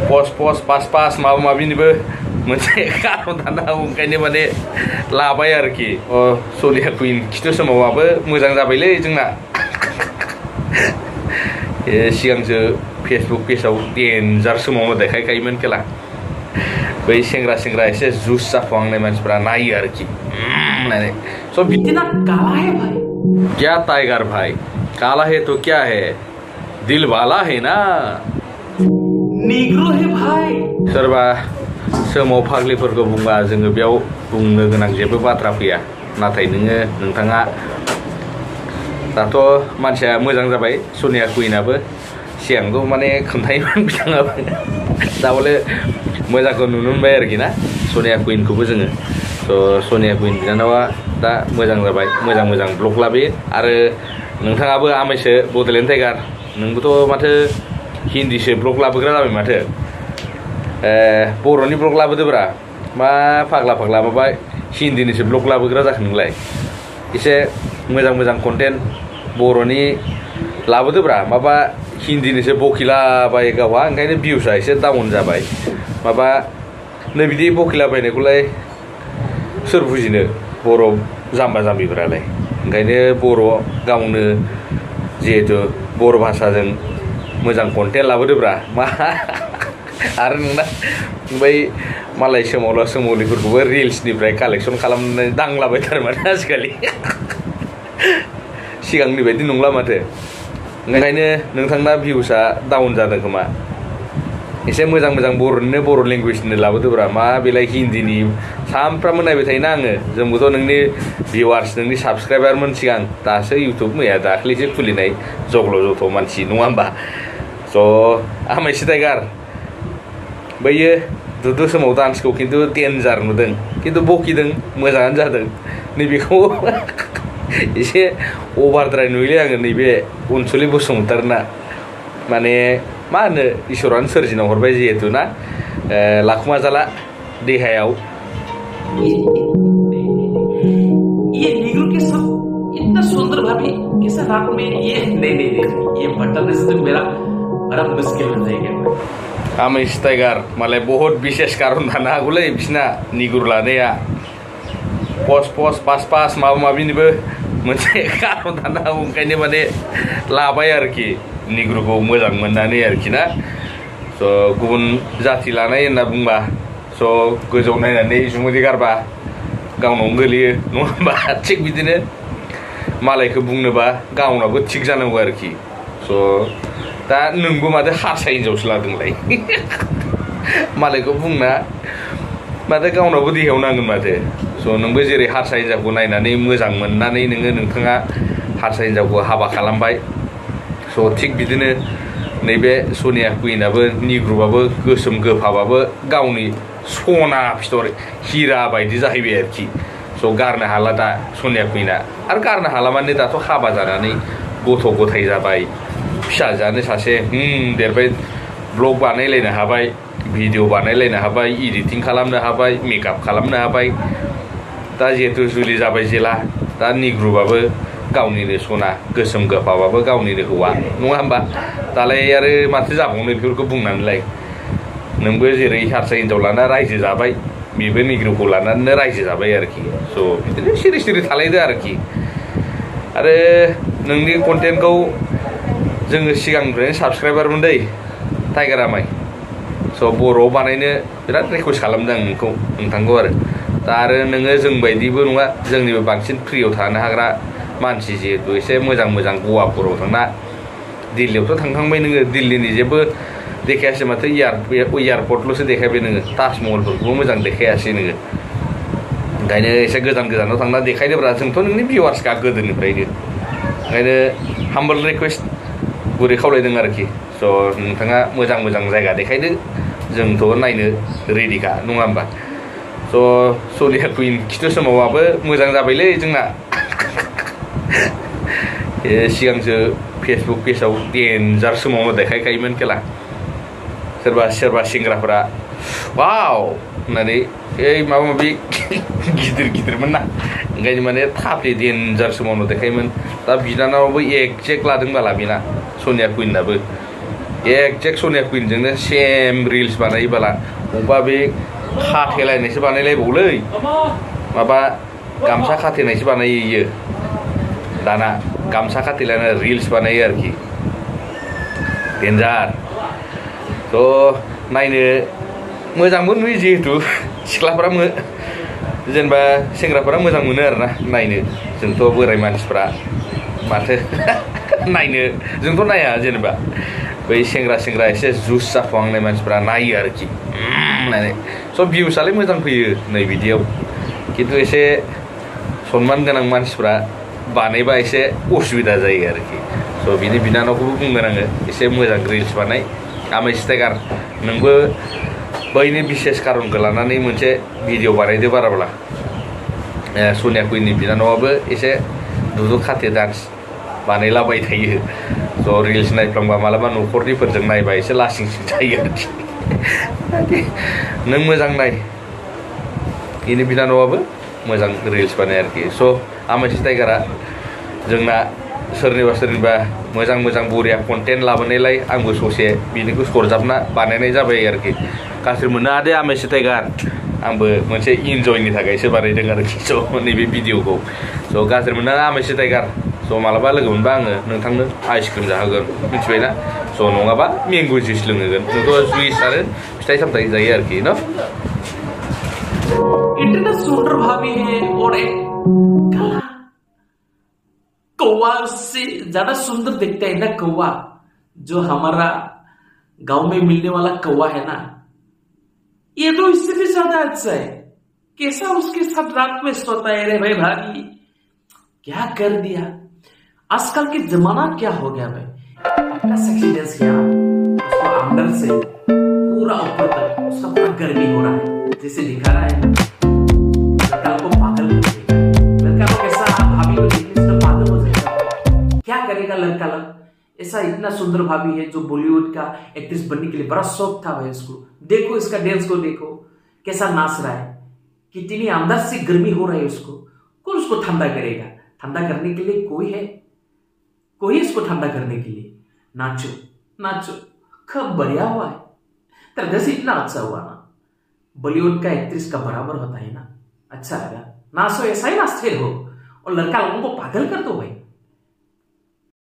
post pass माबा माबिनिबो मोनसे खारन थानो हागौ ओंखायनो माने लाबाय आरोखि सनिया कुइन खिथु समावआबो मोजां जाबायलै जोंना सिगांसो फेसबुक पेजाव डेन्जार समावनो देखायखायोमोन खेला बै सेंग्रा एसे जुस जाफुहांनाय मानसिफ्रा नायो आरोखि नायनाय स' इतना काला है भाई क्या टाइगर भाई काला है तो क्या है दिल वाला है ना निग्रो है भाई सोरबा सोमाव फाग्लिफोरखौ बुंबा जोङो बेयाव बुंनो गोनां जेबो बाथ्रा फैया नाथाय नोंथाङा दाथ' मानसिया मोजां जाबाय सनिया कुइनाबो सिगांथ' माने खोन्थायोमोन बिथाङाबो दा बले मोजांखौ नुनो मोनबाय आरोखि ना सनिया कुइनखौबो जोङो थ' सनिया कुइन बिनानावा दा मोजां जाबाय मोजां ब्लग लाबोयो आरो नोंथाङाबो आमायसो बड'लेण्ड टाइगार नोंबोथ' माथो हिन्दीसो ब्लग लाबोग्रा जाबाय माथो बर'नि ब्लग लाबोदोब्रा मा फाग्ला माबा हिन्दीनिसो ब्लग लाबोग्रा जाखो नोंलाय एसे मोजां कन्टेन्ट बर'नि लाबोदोब्रा माबा हिन्दीनिसो बखिलाबायो गावहा ओंखायनो भिउसा एसे डाउन जाबाय माबा नै बिदि बखिलाबायनायखौलाय सोर बुजिनो बर' जाम्बा जाम्बिफोरालाय ओंखायनो बर' गावनो जिहेतु बर' भाषाजों मोजां कन्टेन्ट लाबोदोब्रा मा आरो नोंना बै मालाय सोमावलिफोरखौबो रिल्सनिफ्राय कालेक्सन खालामनानै दांलाबायथारो माथो आजिखालि सिगांनि बायदि नंला माथो ओंखायनो नोंथांना भिउसा डाउन जादों खोमा एसे मोजां बर' लेंगुवेजनि लाबोदोब्रा मा बेलाय हिन्दीनि सामफ्रामबो नायबाय थायोना आङो जोंबोथ' नोंनि भिउवार्स नोंनि साबसक्राइबारमोन सिगां दासो इउटुब मैया दाख्लैसो खुलिनाय जग्ल' जथ' मानसि नङा होमबा स' आमायसो टाइगार बैयो दुदु समाव डान्सखौ खिन्थु डेन्जार नुदों खिन्थु बखिदों मोजाङानो जादों नैबेखौ एसे अभारद्राय नुयोलै आङो नैबे अनसुलि बसुमतारीना माने मा होनो इसोरानो सोरजिना हरबाय जिहेतु ना लाखुमा जाला देहायाव ये निग्रो के सब इतना सुंदर भाभी कैसे रात में ये नहीं ये बटन से मेरा बड़ा मुश्किल हो जाएगा आमिस टाइगार मालाय बहुत विशेष कारण थानो हागौलै बिसिना निगुर लानाया पस्ट पास माबा माबिनिबो मोनसे खारन थानो हागौ ओंखायनो माने लाबाय आरोखि निग्रुखौ मोजां मोननानै आरोखि ना स' गुबुन जाथि लानाय होनना बुंबा स' गोजौ नायनानै जुमुदै गारबा गावनावनो गोलैयो नङा होमबा थिग बिदिनो मालायखौ बुंनोबा गावनाबो थिग जानांगौ आरोखि स' दा नोंबो माथो हारसा हिनजावसो लादोंलाय मालायखौ बुंना माथो गावनावबो देहायाव नांगोन माथो स' नोंबो जेरै हारसा हिनजावखौ नायनानै मोजां मोननानै नोंथाङा हारसा हिनजावखौ हाबा खालामबाय स' थिग बिदिनो नैबे सनिया कुइनाबो निग्रुबाबो गोसोम गोफाबाबो गावनि सना फिथर हिरा बायदि जाहैबाय आरोखि स' गारनो हाला दा सनिया कुइना आरो गारनो हाला माने दाथ' हाबा जानानै गथ' गथाय जाबाय फिसाजोआनो सासे देरबाय ब्लग बानायलायनो हाबाय भिडिअ बानायलायनो हाबाय इडिटिं खालामनो हाबाय मेकआप खालामनो हाबाय दा जिहेतु जुलि जाबाय जेला दा निग्रुबाबो गावनिनो सना गोसोम गोफाबाबो गावनिनो हौवा नङा होमबा दालाय आरो माथो जाबावनो बेफोरखौ बुंनानैलाय नोंबो जेरै हारसा हिनजाव लाना रायजो जाबाय बेबो निग्रुखौ लानानैनो रायजो जाबाय आरोखि स' बिदिनो सिरि थालायदो आरोखि आरो नोंनि कन्टेन्टखौ जोङो सिगांनिफ्रायनो साबसक्राइबारमोन दै टाइगार आमाय स' बर'आव बानायनो बिराद रिकुवेस्ट खालामदों आं नोंथांखौ आरो दा आरो नोङो जों बायदिबो नङा जोंनिबो बांसिन फ्रियाव थानो हाग्रा मानसि जिहेतु एसे मोजां गवाफोराव थांना दिल्लीयावथ' थांखांबाय नोङो दिल्लीनि जेबो देखायासै माथो एयारपर्टल'सो देखायबाय नोङो ताजमहलफोरखौबो मोजां देखायासै नोङो ओंखायनो एसे गोजानाव थांना देखायदोब्रा जोंथ' नोंनि भिउवार्सखा गोदोनिफ्रायनो ओंखायनो हाम्बल रिकुवेस्ट गुरै खावलायदों आरोखि स' नोंथाङा मोजां जायगा देखायदो जोंथ' नायनो रेडिखा नङा होमबा स' सनिया कुइन खिथु समावआबो मोजां जाबायलै जोंना सिगांसो फेसबुक पेजाव डेन्जार समावनो देखायखायोमोन खेला सोरबा सेंग्राफोरा वाव होननानै माबा माबि गिदिरमोन ना ओंखायनो माने थाफ्ले डेन्जार समावनो देखायोमोन दा बिनानावाबो एक्जेक्ट लादों बाला बेना सनिया कुइनाबो एक्जेक्ट सोनिया कुइनजोंनो सेम रिल्स बानायोबाला अबा बे खाथेलायनायसो बानायलायबावलै माबा गामसा खाथेनायसो बानायो इयो दाना गामसा खाथेलायना रिल्स बानायो आरोखि डेन्जार थ' नायनो मोजांबो नुयो जिहेतु सिख्लाफोरा जेनेबा सेंग्राफोरा मोजां मोनो आरोना नायनो जोंथ' बोराय मानसिफ्रा माथो नायनो जोंथ' नाया जेनेबा बै सेंग्रा एसे जुस जाफुहांनाय मानसिफ्रा नायो आरोखि नायनाय स' भिउसआलाय मोजां फैयो नै बिदियाव खिन्थु एसे सनमान गोनां मानसिफ्रा बानायबा एसे उसुबिदा जायो आरोखि स' बिनि बिनानावखौबो बुंगोन आङो एसे मोजां रिल्स बानाय आमेश टाइगार नोंबो बैनि बिसेस कारनखौ लानानै मोनसे भिडिअ बानायदो बाराब्ला सनिया कुइननि बिनानावाबो एसे दुदु खाथे डान्स बानायलाबाय थायो स' रिल्स नायफ्लांबा मालाबा न'खरनिफोरजों नायबा एसे लासिंसिं जायो आरोखि नों मोजां नाय बेनि बिनानावाबो मोजां रिल्स बानाय आरोखि स' आमेश टाइगारा जोंना सोरनिबा मोजां बरिया कन्टेन्ट लाबोनायलाय आंबो ससे बिनिखौ सरजाबना बानायनाय जाबाय आरोखि गाज्रि मोना दे आमेश टाइगार आंबो मोनसे इन्जयनि थाखायसो बानायदों आरोखि स' नैबे भिडिअखौ स' गाज्रि मोना आमेश टाइगार स' मालाबा लोगो मोनबा आङो नोंथांनो आइसक्रिम जाहोगोन मिथिबायना स' नङाबा मेंग' जुइस लोंहोगोन जोंथ' जुइस आरो फिथाइ सामथाइ जायो आरोखि न इतना सुंदर भाभी है और एक काला कौवा उससे ज्यादा सुंदर दिखता है ना कौवा जो हमारा गांव में मिलने वाला कौवा है ना ये तो इससे भी ज्यादा अच्छा है कैसा उसके साथ रात में सोता है रे भाई भाभी क्या कर दिया आजकल के जमाना क्या हो गया भाई इतना सेक्सी डांस किया उसको अंदर से पूरा ऊपर तक उसका पूरा गर्मी हो रहा है जैसे दिखा रहा है लड़का को पागल कर देगा लड़का को कैसा भाभी को देखने से पागल हो जाएगा क्या करेगा लड़का लोग ऐसा इतना सुंदर भाभी है जो बॉलीवुड का एक्ट्रेस बनने के लिए बड़ा शौक था भाई उसको देखो इसका डांस को देखो कैसा नाच रहा है कितनी अंदर से गर्मी हो रही है उसको कौन उसको ठंडा करेगा ठंडा करने के लिए कोई है कोई इसको ठंडा करने के लिए नाचो नाचो खूब बढ़िया हुआ है तरह से इतना अच्छा हुआ ना बॉलीवुड का एक्ट्रेस का बराबर होता है ना अच्छा लगा नाचो ऐसा ही नाचते हो और लड़का लोगों को पागल कर दो भाई